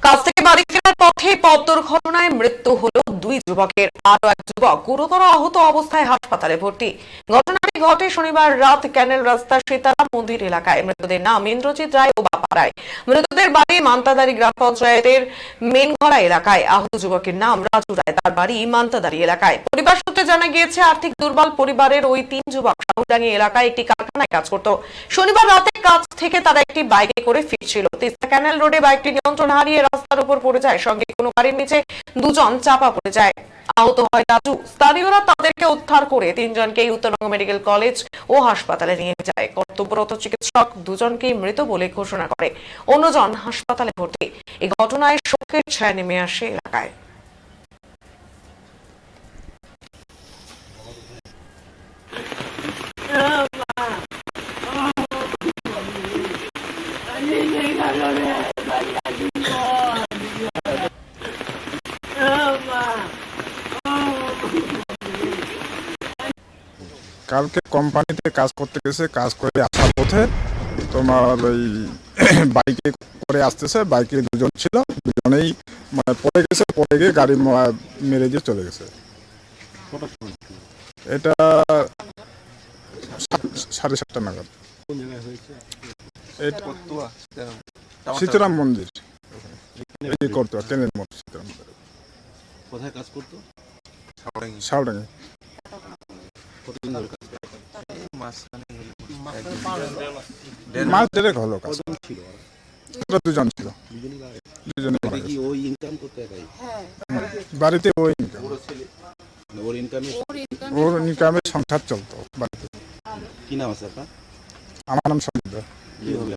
কাজ থেকে বাড়ি ফেরার পথে পথ দুর্ঘটনায় মৃত্যু হলো দুই যুবকের। আরো এক যুবক গুরুতর আহত অবস্থায় হাসপাতালে ভর্তি। ঘটনাটি ঘটে শনিবার রাত ক্যানেল রাস্তার সীতারাম মন্দির এলাকায়। মৃতদের নাম ইন্দ্রজিৎ রায় ও বাপা রায়। মৃতদের বাড়ি মান্তাদারি গ্রাম পঞ্চায়েতের মেনঘড়া এলাকায়। আহত যুবকের নাম রাজু রায়, তার বাড়ি মান্তাদারি এলাকায়। পরিবার সূত্রে জানা গিয়েছে, আর্থিক দুর্বল পরিবারের ওই তিন যুবক সাহুডাঙ্গি এলাকায় একটি কারখানায় কাজ করত। শনিবার রাতে কাজ থেকে তারা একটি বাইকে করে ফিরছিল। তিস্তা ক্যানেল রোডে বাইকটি নিয়ন্ত্রণ হারিয়ে রাস্তার উপর পড়ে যায়। সঙ্গে কোনো গাড়ির নিচে দুজন চাপা পড়ে যায়। আহত হয় রাজু। স্থানীয়রা তাদেরকে উদ্ধার করে তিনজনকেই উত্তরবঙ্গ মেডিকেল কলেজ ও হাসপাতালে নিয়ে যায়। কর্তব্যরত চিকিৎসক দুজনকেই মৃত বলে ঘোষণা করে। অন্যজন হাসপাতালে ভর্তি। এই ঘটনায় শোকের ছায়া নেমে আসে এলাকায়। কালকে কোম্পানিতে কাজ করতে গেছে, কাজ করে আসার পথে তোমার ওই বাইকে করে আসতেছে। বাইকে দুজন ছিল, দুজনেই মানে পড়ে গেছে। পড়ে গিয়ে গাড়ি মেরে দিয়ে চলে গেছে। এটা 7:30 নাগাদ। এটা সীতারাম মন্দির করতো, ট্রেনের মোড় সীতারাম মন্দির। কোথায় কাজ করতো? সাউডাঙ্গি। কতদিন ধরে কাজ করতো? মাস দেড়েক হলো কাজ। ছিল দুজন ছিল, দুজনে কি ওই ইনকাম করতে একাই? বাড়িতে ওই ইনকাম, ওর ইনকামে ওর ইনকামে সংসার চলতো বাড়িতে। কি নাম আছে আপনার? আমার নাম সমুদ্র। কি হবে?